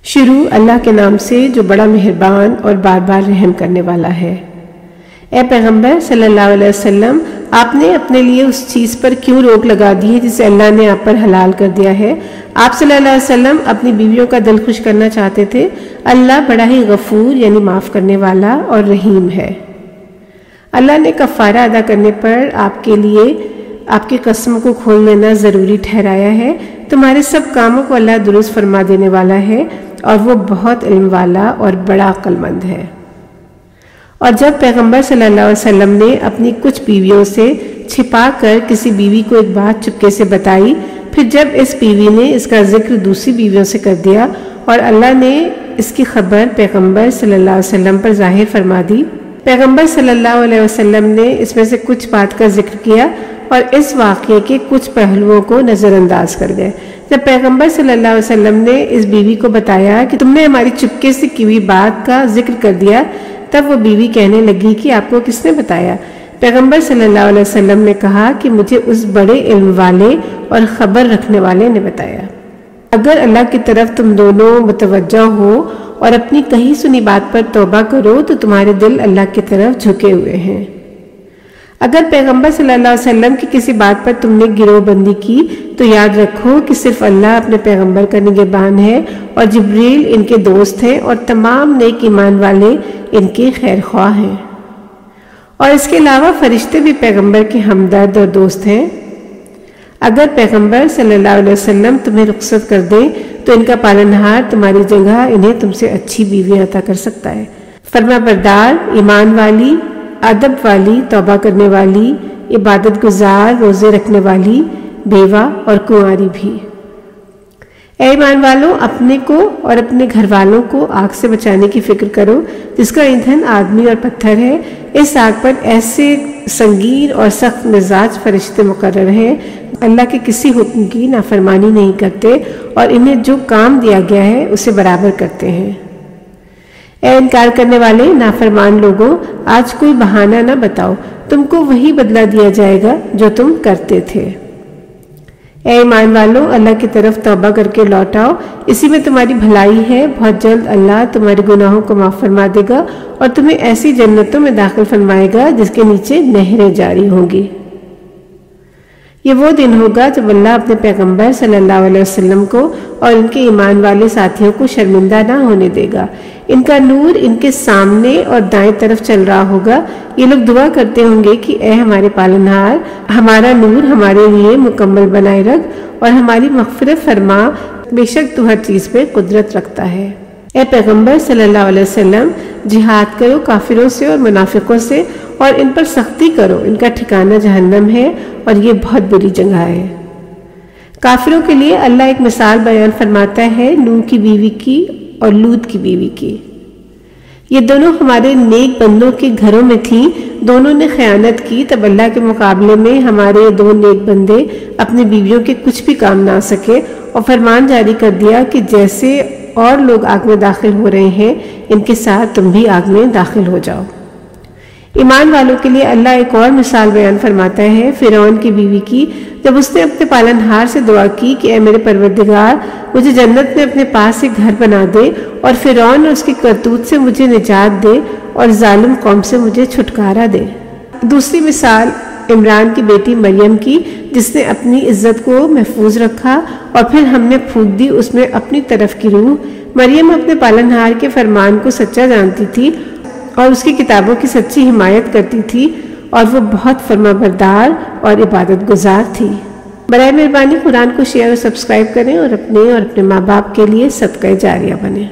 شروع اللہ کے نام سے جو بڑا مہربان اور بار بار رحم کرنے والا ہے۔ اے پیغمبر صلی اللہ علیہ وسلم، آپ نے اپنے لیے اس چیز پر کیوں روک لگا دی ہے جسے اللہ نے آپ پر حلال کر دیا ہے؟ آپ صلی اللہ علیہ وسلم اپنی بیویوں کا دل خوش کرنا چاہتے تھے۔ اللہ بڑا ہی غفور یعنی معاف کرنے والا اور رحیم ہے۔ اللہ نے کفارہ ادا کرنے پر آپ کے لیے آپ کی قسم کو کھول لینا ضروری ٹھہرایا ہے۔ تمہارے سب کاموں کو اللہ درست فرما دینے والا ہے اور وہ بہت علم والا اور بڑا عقل مند ہے۔ اور جب پیغمبر صلی اللہ علیہ وسلم نے اپنی کچھ بیویوں سے چھپا کر کسی بیوی کو ایک بات چپکے سے بتائی، پھر جب اس بیوی نے اس کا ذکر دوسری بیویوں سے کر دیا اور اللہ نے اس کی خبر پیغمبر صلی اللہ علیہ وسلم پر ظاہر فرما دی، پیغمبر صلی اللہ علیہ وسلم نے اس میں سے کچھ بات کا ذکر کیا اور اس واقعے کے کچھ پہلوؤں کو نظر انداز کر گئے۔ جب پیغمبر صلی اللہ علیہ وسلم نے اس بیوی کو بتایا کہ تم نے ہماری چپکے سے کی ہوئی بات کا ذکر کر دیا، تب وہ بیوی کہنے لگی کہ آپ کو کس نے بتایا؟ پیغمبر صلی اللہ علیہ وسلم نے کہا کہ مجھے اس بڑے علم والے اور خبر رکھنے والے نے بتایا۔ اگر اللہ کی طرف تم دونوں متوجہ ہو اور اپنی کہی سنی بات پر توبہ کرو تو تمہارے دل اللہ کی طرف جھکے ہوئے ہیں۔ اگر پیغمبر صلی اللہ علیہ وسلم کی کسی بات پر تم نے گروہ بندی کی تو یاد رکھو کہ صرف اللہ اپنے پیغمبر کا نگہبان ہے اور جبریل ان کے دوست ہیں اور تمام نیک ایمان والے ان کے خیر خواہ ہیں، اور اس کے علاوہ فرشتے بھی پیغمبر کے ہمدرد اور دوست ہیں۔ اگر پیغمبر صلی اللہ علیہ وسلم تمہیں رخصت کر دیں تو ان کا پالنہار تمہاری جگہ انہیں تم سے اچھی بیوی عطا کر سکتا ہے، فرما بردار، ایمان والی، ادب والی، توبہ کرنے والی، عبادت گزار، روزے رکھنے والی، بیوہ اور کنواری بھی۔ اے ایمان والوں، اپنے کو اور اپنے گھر والوں کو آگ سے بچانے کی فکر کرو جس کا ایندھن آدمی اور پتھر ہے۔ اس آگ پر ایسے سنگین اور سخت مزاج فرشتے مقرر ہیں اللہ کے کسی حکم کی نافرمانی نہیں کرتے اور انہیں جو کام دیا گیا ہے اسے برابر کرتے ہیں۔ اے انکار کرنے والے نافرمان لوگوں، آج کوئی بہانہ نہ بتاؤ، تم کو وہی بدلہ دیا جائے گا جو تم کرتے تھے۔ اے ایمان والوں، اللہ کی طرف توبہ کر کے لوٹاؤ، اسی میں تمہاری بھلائی ہے۔ بہت جلد اللہ تمہارے گناہوں کو معاف فرما دے گا اور تمہیں ایسی جنتوں میں داخل فرمائے گا جس کے نیچے نہریں جاری ہوں گی۔ یہ وہ دن ہوگا جب اللہ اپنے پیغمبر صلی اللہ علیہ وسلم کو اور ان کے ایمان والے ساتھیوں کو شرمندہ نہ ہونے دے گا۔ ان کا نور ان کے سامنے اور دائیں طرف چل رہا ہوگا۔ یہ لوگ دعا کرتے ہوں گے کہ اے ہمارے پالنہار، ہمارا نور ہمارے لیے مکمل بنائے رکھ اور ہماری مغفرت فرما، بے شک تو ہر چیز پہ قدرت رکھتا ہے۔ اے پیغمبر صلی اللہ علیہ وسلم، جہاد کرو کافروں سے اور منافقوں سے اور ان پر سختی کرو، ان کا ٹھکانہ جہنم ہے اور یہ بہت بری جگہ ہے۔ کافروں کے لیے اللہ ایک مثال بیان فرماتا ہے نوح کی بیوی کی اور لوط کی بیوی کی۔ یہ دونوں ہمارے نیک بندوں کے گھروں میں تھیں، دونوں نے خیانت کی، تب اللہ کے مقابلے میں ہمارے دو نیک بندے اپنی بیویوں کے کچھ بھی کام نہ آ سکے اور فرمان جاری کر دیا کہ جیسے اور لوگ آگ میں داخل ہو رہے ہیں ان کے ساتھ تم بھی آگ میں داخل ہو جاؤ۔ ایمان والوں کے لیے اللہ ایک اور مثال بیان فرماتا ہے فرعون کی بیوی کی، جب اس نے اپنے پالنہار سے دعا کی کہ اے میرے پروردگار، مجھے جنت میں اپنے پاس ایک گھر بنا دے اور فرعون اور اس کی کرتوت سے مجھے نجات دے اور ظالم قوم سے مجھے چھٹکارا دے۔ دوسری مثال عمران کی بیٹی مریم کی، جس نے اپنی عزت کو محفوظ رکھا اور پھر ہم نے پھونک دی اس میں اپنی طرف کی روح۔ مریم اپنے پالنہار کے فرمان کو سچا جانتی تھی اور اس کی کتابوں کی سچی حمایت کرتی تھی اور وہ بہت فرما بردار اور عبادت گزار تھی۔ برائے مہربانی قرآن کو شیئر اور سبسکرائب کریں اور اپنے ماں باپ کے لیے صدقہ جاریہ بنیں۔